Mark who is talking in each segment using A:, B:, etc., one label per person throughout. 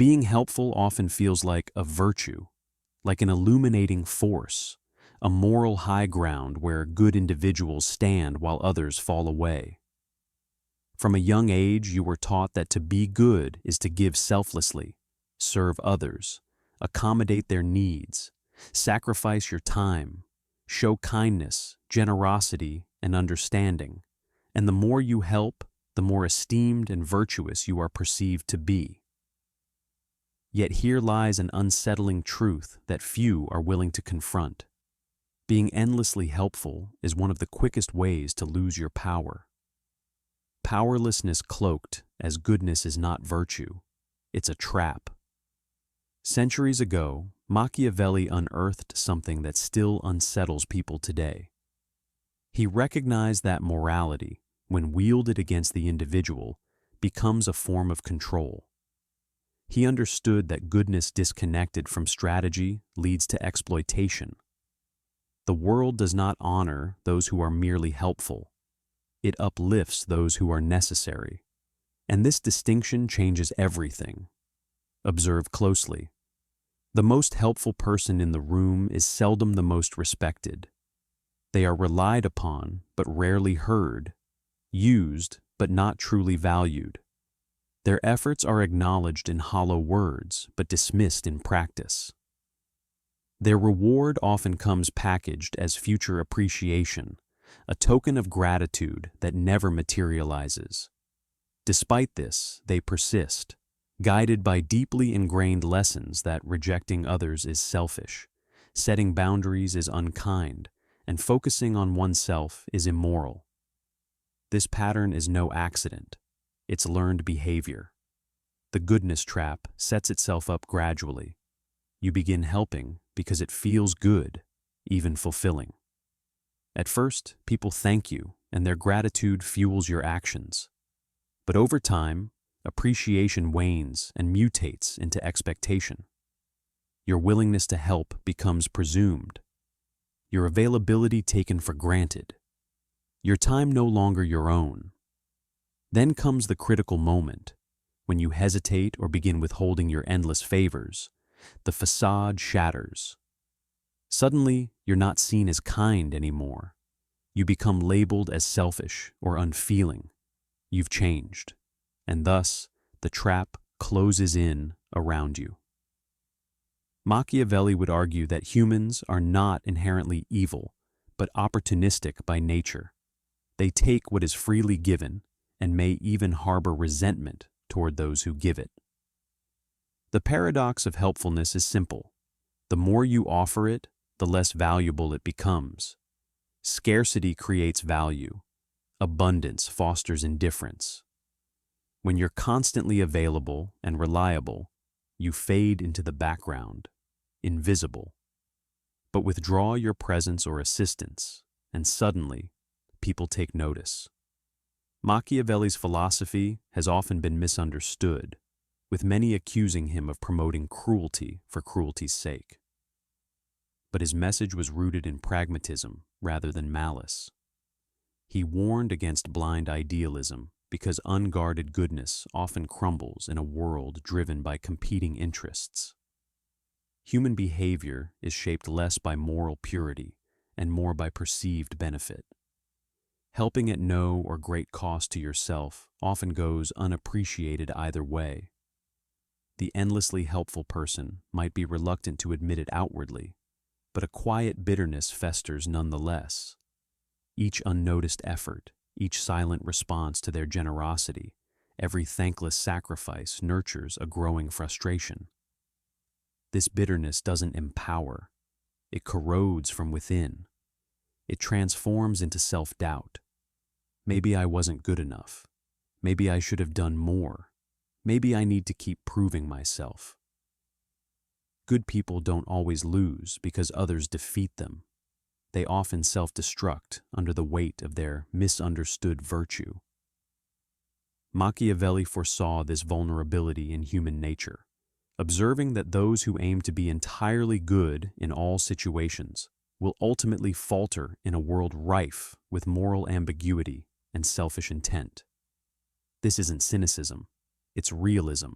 A: Being helpful often feels like a virtue, like an illuminating force, a moral high ground where good individuals stand while others fall away. From a young age, you were taught that to be good is to give selflessly, serve others, accommodate their needs, sacrifice your time, show kindness, generosity, and understanding. And the more you help, the more esteemed and virtuous you are perceived to be. Yet here lies an unsettling truth that few are willing to confront. Being endlessly helpful is one of the quickest ways to lose your power. Powerlessness cloaked as goodness is not virtue. It's a trap. Centuries ago, Machiavelli unearthed something that still unsettles people today. He recognized that morality, when wielded against the individual, becomes a form of control. He understood that goodness disconnected from strategy leads to exploitation. The world does not honor those who are merely helpful. It uplifts those who are necessary. And this distinction changes everything. Observe closely. The most helpful person in the room is seldom the most respected. They are relied upon, but rarely heard, used, but not truly valued. Their efforts are acknowledged in hollow words, but dismissed in practice. Their reward often comes packaged as future appreciation, a token of gratitude that never materializes. Despite this, they persist, guided by deeply ingrained lessons that rejecting others is selfish, setting boundaries is unkind, and focusing on oneself is immoral. This pattern is no accident. It's learned behavior. The goodness trap sets itself up gradually. You begin helping because it feels good, even fulfilling. At first, people thank you, and their gratitude fuels your actions. But over time, appreciation wanes and mutates into expectation. Your willingness to help becomes presumed. Your availability taken for granted. Your time no longer your own. Then comes the critical moment, when you hesitate or begin withholding your endless favors. The facade shatters. Suddenly, you're not seen as kind anymore. You become labeled as selfish or unfeeling. You've changed, and thus the trap closes in around you. Machiavelli would argue that humans are not inherently evil, but opportunistic by nature. They take what is freely given and may even harbor resentment toward those who give it. The paradox of helpfulness is simple. The more you offer it, the less valuable it becomes. Scarcity creates value. Abundance fosters indifference. When you're constantly available and reliable, you fade into the background, invisible. But withdraw your presence or assistance, and suddenly, people take notice. Machiavelli's philosophy has often been misunderstood, with many accusing him of promoting cruelty for cruelty's sake. But his message was rooted in pragmatism rather than malice. He warned against blind idealism because unguarded goodness often crumbles in a world driven by competing interests. Human behavior is shaped less by moral purity and more by perceived benefit. Helping at no or great cost to yourself often goes unappreciated either way. The endlessly helpful person might be reluctant to admit it outwardly, but a quiet bitterness festers nonetheless. Each unnoticed effort, each silent response to their generosity, every thankless sacrifice nurtures a growing frustration. This bitterness doesn't empower. It corrodes from within. It transforms into self-doubt. Maybe I wasn't good enough. Maybe I should have done more. Maybe I need to keep proving myself. Good people don't always lose because others defeat them. They often self-destruct under the weight of their misunderstood virtue. Machiavelli foresaw this vulnerability in human nature, observing that those who aim to be entirely good in all situations will ultimately falter in a world rife with moral ambiguity and selfish intent. This isn't cynicism, it's realism.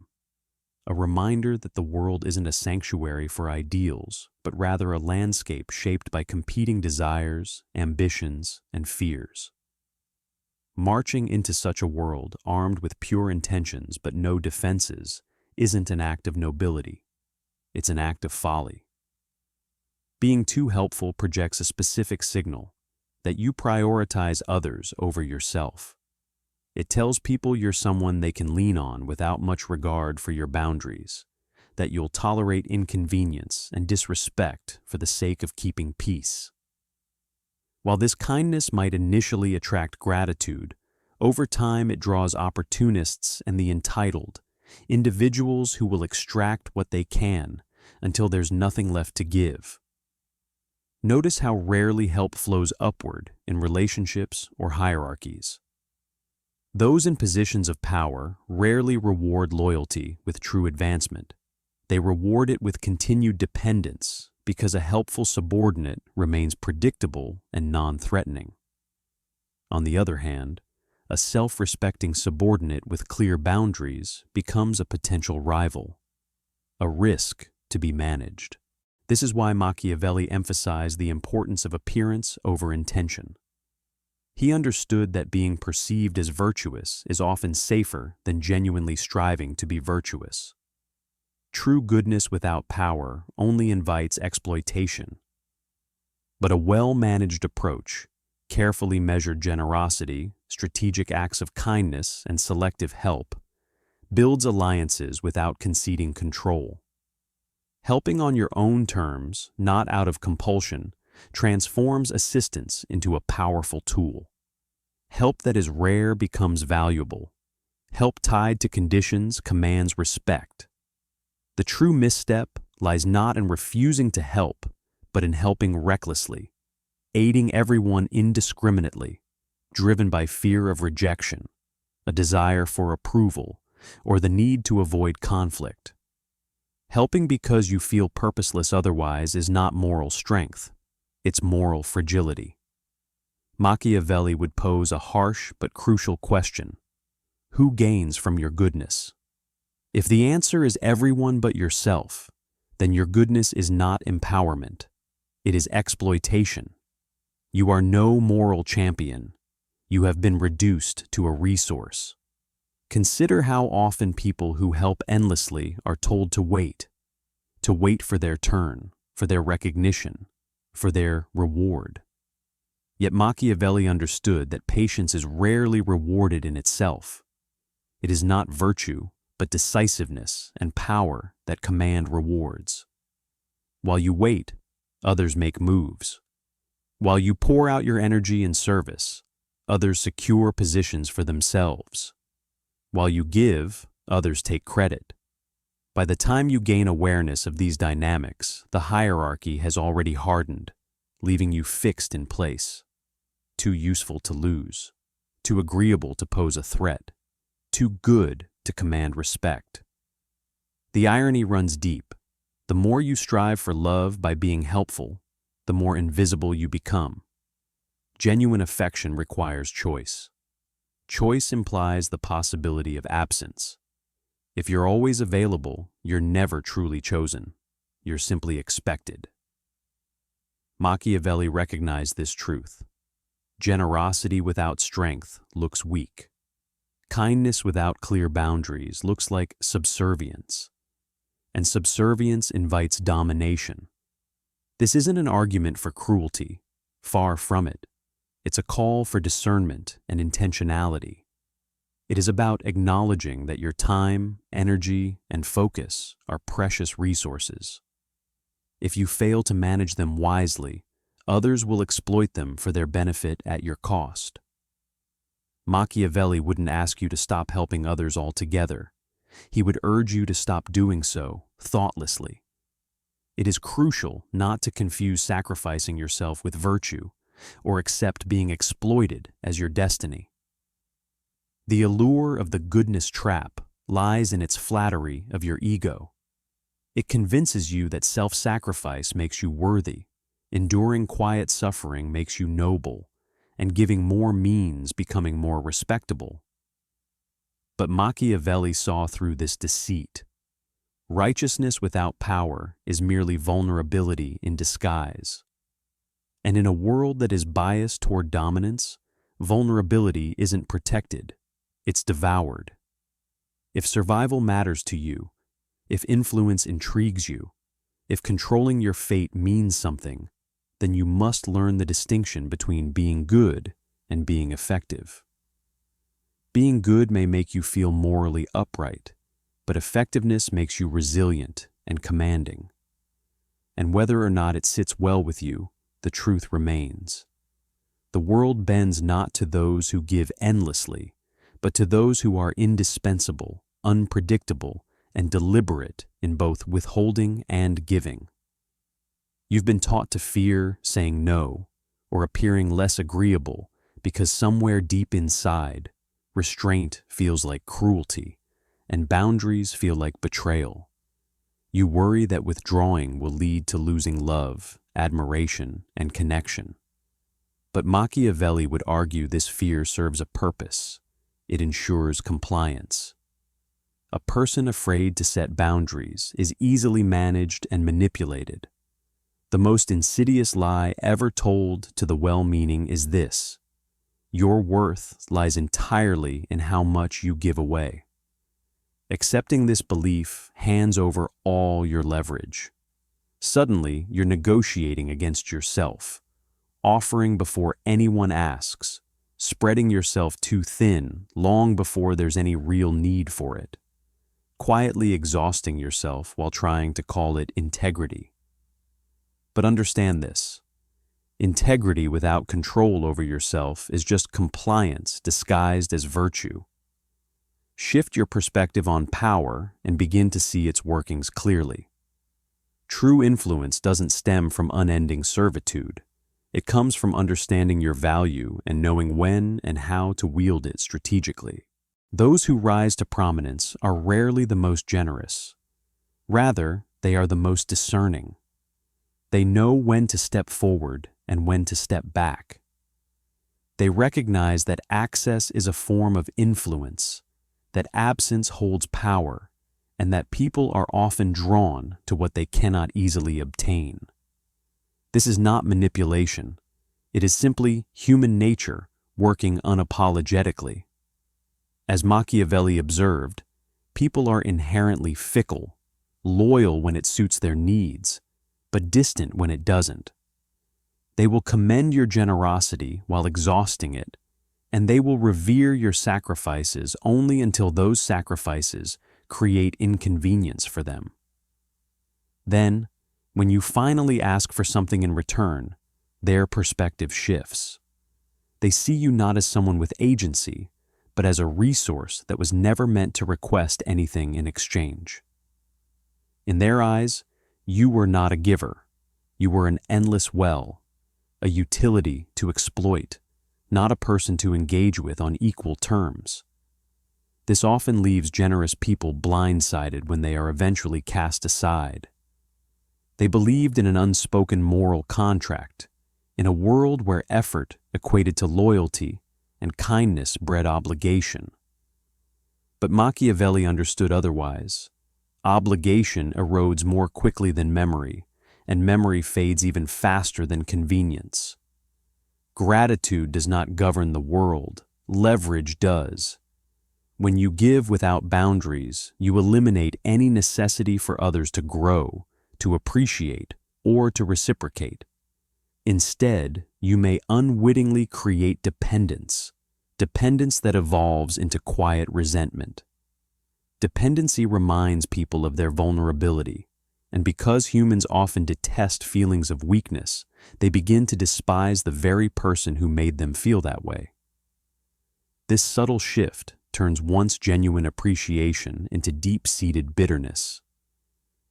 A: a reminder that the world isn't a sanctuary for ideals, but rather a landscape shaped by competing desires, ambitions, and fears. Marching into such a world armed with pure intentions but no defenses isn't an act of nobility. It's an act of folly. Being too helpful projects a specific signal that you prioritize others over yourself. It tells people you're someone they can lean on without much regard for your boundaries, that you'll tolerate inconvenience and disrespect for the sake of keeping peace. While this kindness might initially attract gratitude, over time it draws opportunists and the entitled, individuals who will extract what they can until there's nothing left to give. Notice how rarely help flows upward in relationships or hierarchies. Those in positions of power rarely reward loyalty with true advancement. They reward it with continued dependence because a helpful subordinate remains predictable and non-threatening. On the other hand, a self-respecting subordinate with clear boundaries becomes a potential rival, a risk to be managed. This is why Machiavelli emphasized the importance of appearance over intention. He understood that being perceived as virtuous is often safer than genuinely striving to be virtuous. True goodness without power only invites exploitation. But a well-managed approach, carefully measured generosity, strategic acts of kindness, and selective help, builds alliances without conceding control. Helping on your own terms, not out of compulsion, transforms assistance into a powerful tool. Help that is rare becomes valuable. Help tied to conditions commands respect. The true misstep lies not in refusing to help, but in helping recklessly, aiding everyone indiscriminately, driven by fear of rejection, a desire for approval, or the need to avoid conflict. Helping because you feel purposeless otherwise is not moral strength, it's moral fragility. Machiavelli would pose a harsh but crucial question: who gains from your goodness? If the answer is everyone but yourself, then your goodness is not empowerment, it is exploitation. You are no moral champion, you have been reduced to a resource. Consider how often people who help endlessly are told to wait for their turn, for their recognition, for their reward. Yet Machiavelli understood that patience is rarely rewarded in itself. It is not virtue, but decisiveness and power that command rewards. While you wait, others make moves. While you pour out your energy in service, others secure positions for themselves. While you give, others take credit. By the time you gain awareness of these dynamics, the hierarchy has already hardened, leaving you fixed in place. Too useful to lose, too agreeable to pose a threat, too good to command respect. The irony runs deep. The more you strive for love by being helpful, the more invisible you become. Genuine affection requires choice. Choice implies the possibility of absence. If you're always available, you're never truly chosen. You're simply expected. Machiavelli recognized this truth. Generosity without strength looks weak. Kindness without clear boundaries looks like subservience. And subservience invites domination. This isn't an argument for cruelty. Far from it. It's a call for discernment and intentionality. It is about acknowledging that your time, energy, and focus are precious resources. If you fail to manage them wisely, others will exploit them for their benefit at your cost. Machiavelli wouldn't ask you to stop helping others altogether. He would urge you to stop doing so thoughtlessly. It is crucial not to confuse sacrificing yourself with virtue or accept being exploited as your destiny. The allure of the goodness trap lies in its flattery of your ego. It convinces you that self-sacrifice makes you worthy, enduring quiet suffering makes you noble, and giving more means becoming more respectable. But Machiavelli saw through this deceit. Righteousness without power is merely vulnerability in disguise. And in a world that is biased toward dominance, vulnerability isn't protected, it's devoured. If survival matters to you, if influence intrigues you, if controlling your fate means something, then you must learn the distinction between being good and being effective. Being good may make you feel morally upright, but effectiveness makes you resilient and commanding. And whether or not it sits well with you, the truth remains. The world bends not to those who give endlessly, but to those who are indispensable, unpredictable, and deliberate in both withholding and giving. You've been taught to fear saying no or appearing less agreeable because somewhere deep inside, restraint feels like cruelty and boundaries feel like betrayal. You worry that withdrawing will lead to losing love, admiration, and connection. But Machiavelli would argue this fear serves a purpose. It ensures compliance. A person afraid to set boundaries is easily managed and manipulated. The most insidious lie ever told to the well-meaning is this: your worth lies entirely in how much you give away. Accepting this belief hands over all your leverage. Suddenly, you're negotiating against yourself, offering before anyone asks, spreading yourself too thin long before there's any real need for it, quietly exhausting yourself while trying to call it integrity. But understand this: integrity without control over yourself is just compliance disguised as virtue. Shift your perspective on power and begin to see its workings clearly. True influence doesn't stem from unending servitude. It comes from understanding your value and knowing when and how to wield it strategically. Those who rise to prominence are rarely the most generous. Rather, they are the most discerning. They know when to step forward and when to step back. They recognize that access is a form of influence, that absence holds power, and that people are often drawn to what they cannot easily obtain. This is not manipulation. It is simply human nature working unapologetically. As Machiavelli observed, people are inherently fickle, loyal when it suits their needs, but distant when it doesn't. They will commend your generosity while exhausting it, and they will revere your sacrifices only until those sacrifices create inconvenience for them. Then, when you finally ask for something in return, their perspective shifts. They see you not as someone with agency, but as a resource that was never meant to request anything in exchange. In their eyes, you were not a giver. You were an endless well, a utility to exploit, not a person to engage with on equal terms. This often leaves generous people blindsided when they are eventually cast aside. They believed in an unspoken moral contract, in a world where effort equated to loyalty and kindness bred obligation. But Machiavelli understood otherwise. Obligation erodes more quickly than memory, and memory fades even faster than convenience. Gratitude does not govern the world, leverage does. When you give without boundaries, you eliminate any necessity for others to grow, to appreciate, or to reciprocate. Instead, you may unwittingly create dependence that evolves into quiet resentment. Dependency reminds people of their vulnerability, and because humans often detest feelings of weakness, they begin to despise the very person who made them feel that way. This subtle shift turns once genuine appreciation into deep-seated bitterness.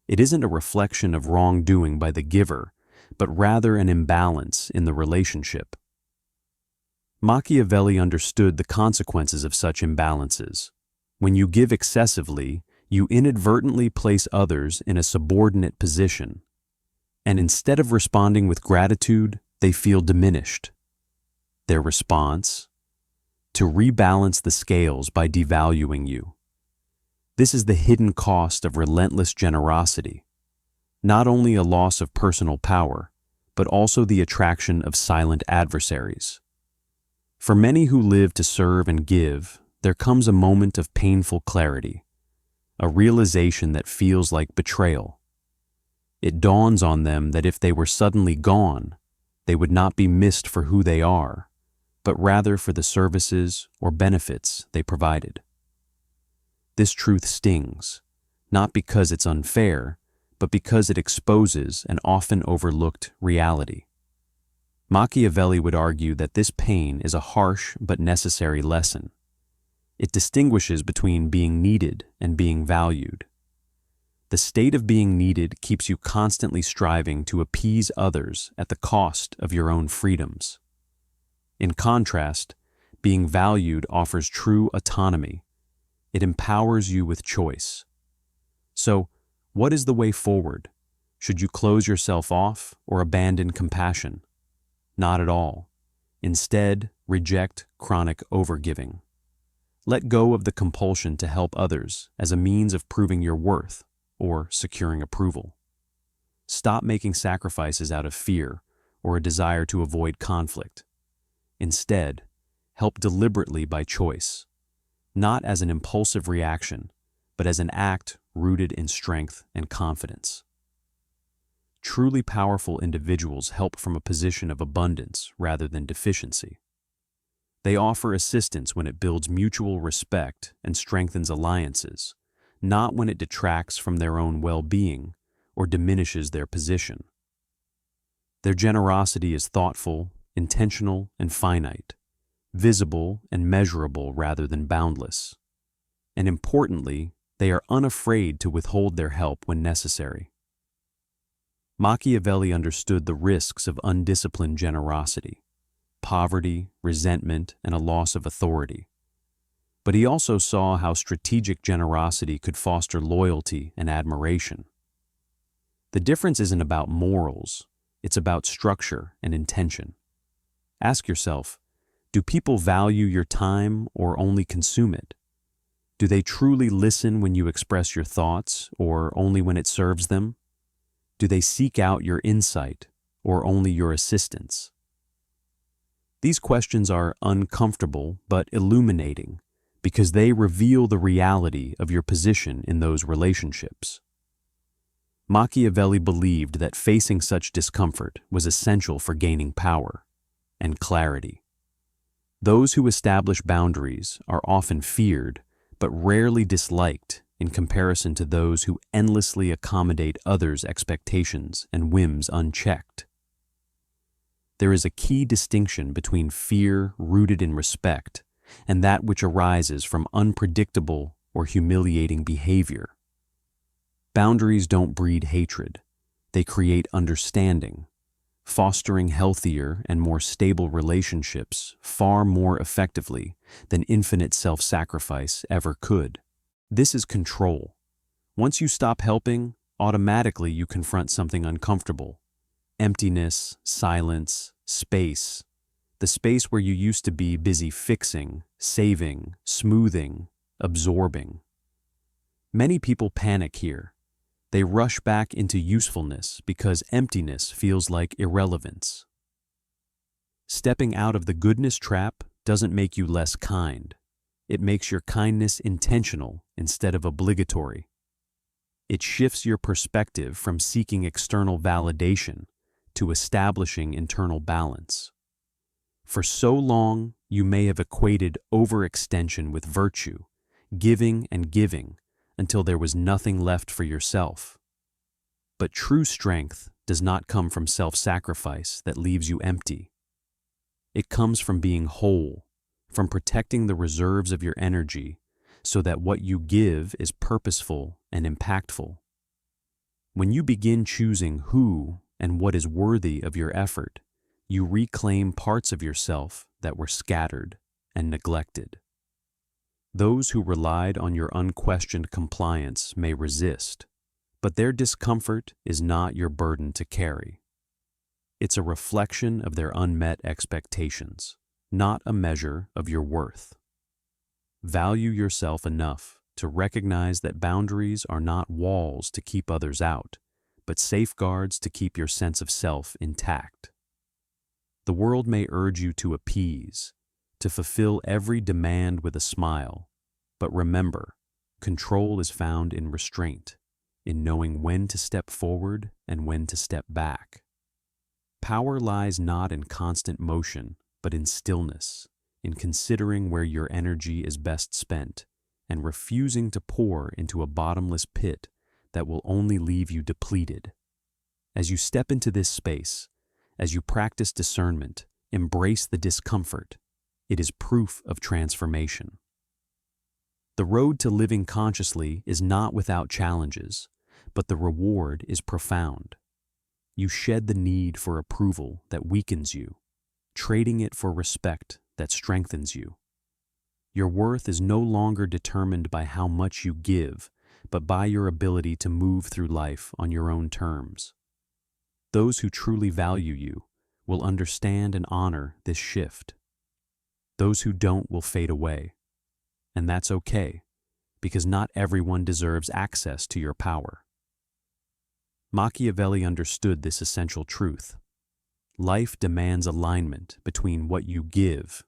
A: It isn't a reflection of wrongdoing by the giver, but rather an imbalance in the relationship. Machiavelli understood the consequences of such imbalances. When you give excessively, you inadvertently place others in a subordinate position, and instead of responding with gratitude, they feel diminished. Their response? To rebalance the scales by devaluing you. This is the hidden cost of relentless generosity, not only a loss of personal power, but also the attraction of silent adversaries. For many who live to serve and give, there comes a moment of painful clarity, a realization that feels like betrayal. It dawns on them that if they were suddenly gone, they would not be missed for who they are, but rather for the services or benefits they provided. This truth stings, not because it's unfair, but because it exposes an often overlooked reality. Machiavelli would argue that this pain is a harsh but necessary lesson. It distinguishes between being needed and being valued. The state of being needed keeps you constantly striving to appease others at the cost of your own freedoms. In contrast, being valued offers true autonomy. It empowers you with choice. So, what is the way forward? Should you close yourself off or abandon compassion? Not at all. Instead, reject chronic overgiving. Let go of the compulsion to help others as a means of proving your worth or securing approval. Stop making sacrifices out of fear or a desire to avoid conflict. Instead, help deliberately by choice, not as an impulsive reaction, but as an act rooted in strength and confidence. Truly powerful individuals help from a position of abundance rather than deficiency. They offer assistance when it builds mutual respect and strengthens alliances, not when it detracts from their own well-being or diminishes their position. Their generosity is thoughtful, intentional, and finite, visible and measurable rather than boundless. And importantly, they are unafraid to withhold their help when necessary. Machiavelli understood the risks of undisciplined generosity, poverty, resentment, and a loss of authority. But he also saw how strategic generosity could foster loyalty and admiration. The difference isn't about morals, it's about structure and intention. Ask yourself, do people value your time or only consume it? Do they truly listen when you express your thoughts or only when it serves them? Do they seek out your insight or only your assistance? These questions are uncomfortable but illuminating because they reveal the reality of your position in those relationships. Machiavelli believed that facing such discomfort was essential for gaining power and clarity. Those who establish boundaries are often feared but rarely disliked in comparison to those who endlessly accommodate others' expectations and whims unchecked. There is a key distinction between fear rooted in respect and that which arises from unpredictable or humiliating behavior. Boundaries don't breed hatred, they create understanding, fostering healthier and more stable relationships far more effectively than infinite self-sacrifice ever could. This is control. Once you stop helping, automatically you confront something uncomfortable. Emptiness, silence, space. The space where you used to be busy fixing, saving, smoothing, absorbing. Many people panic here. They rush back into usefulness because emptiness feels like irrelevance. Stepping out of the goodness trap doesn't make you less kind. It makes your kindness intentional instead of obligatory. It shifts your perspective from seeking external validation to establishing internal balance. For so long, you may have equated overextension with virtue, giving and giving, until there was nothing left for yourself. But true strength does not come from self-sacrifice that leaves you empty. It comes from being whole, from protecting the reserves of your energy so that what you give is purposeful and impactful. When you begin choosing who and what is worthy of your effort, you reclaim parts of yourself that were scattered and neglected. Those who relied on your unquestioned compliance may resist, but their discomfort is not your burden to carry. It's a reflection of their unmet expectations, not a measure of your worth. Value yourself enough to recognize that boundaries are not walls to keep others out, but safeguards to keep your sense of self intact. The world may urge you to appease, to fulfill every demand with a smile, but remember, control is found in restraint, in knowing when to step forward and when to step back. Power lies not in constant motion, but in stillness, in considering where your energy is best spent, and refusing to pour into a bottomless pit that will only leave you depleted. As you step into this space, as you practice discernment, embrace the discomfort. It is proof of transformation. The road to living consciously is not without challenges, but the reward is profound. You shed the need for approval that weakens you, trading it for respect that strengthens you. Your worth is no longer determined by how much you give, but by your ability to move through life on your own terms. Those who truly value you will understand and honor this shift. Those who don't will fade away. And that's okay, because not everyone deserves access to your power. Machiavelli understood this essential truth. Life demands alignment between what you give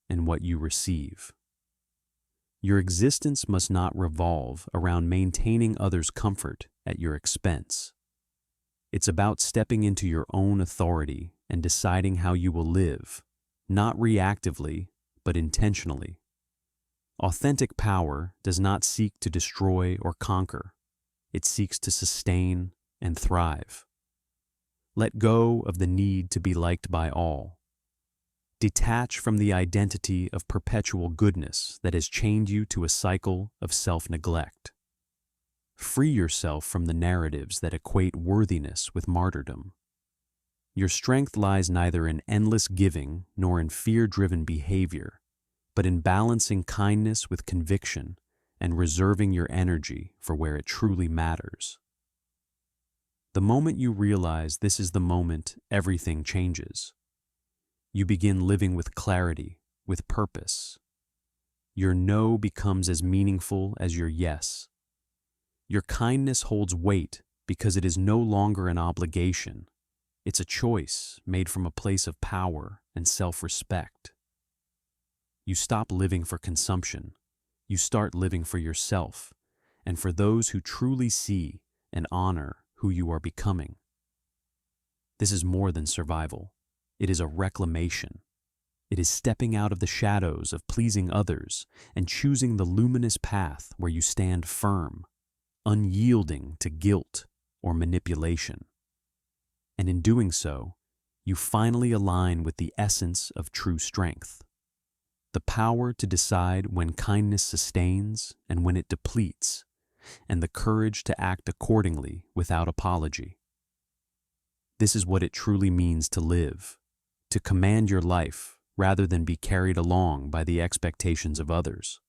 A: and what you receive. Your existence must not revolve around maintaining others' comfort at your expense. It's about stepping into your own authority and deciding how you will live, not reactively, but intentionally. Authentic power does not seek to destroy or conquer. It seeks to sustain and thrive. Let go of the need to be liked by all. Detach from the identity of perpetual goodness that has chained you to a cycle of self-neglect. Free yourself from the narratives that equate worthiness with martyrdom. Your strength lies neither in endless giving nor in fear-driven behavior, but in balancing kindness with conviction and reserving your energy for where it truly matters. The moment you realize this is the moment everything changes. You begin living with clarity, with purpose. Your no becomes as meaningful as your yes. Your kindness holds weight because it is no longer an obligation. It's a choice made from a place of power and self-respect. You stop living for consumption. You start living for yourself and for those who truly see and honor who you are becoming. This is more than survival. It is a reclamation. It is stepping out of the shadows of pleasing others and choosing the luminous path where you stand firm, unyielding to guilt or manipulation. And in doing so, you finally align with the essence of true strength. The power to decide when kindness sustains and when it depletes, and the courage to act accordingly without apology. This is what it truly means to live, to command your life rather than be carried along by the expectations of others.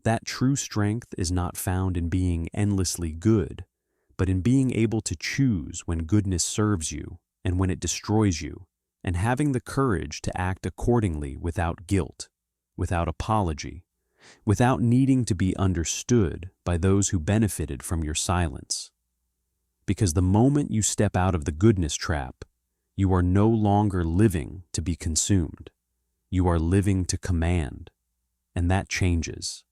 A: That true strength is not found in being endlessly good, but in being able to choose when goodness serves you and when it destroys you, and having the courage to act accordingly without guilt, without apology, without needing to be understood by those who benefited from your silence. Because the moment you step out of the goodness trap, you are no longer living to be consumed. You are living to command, and that changes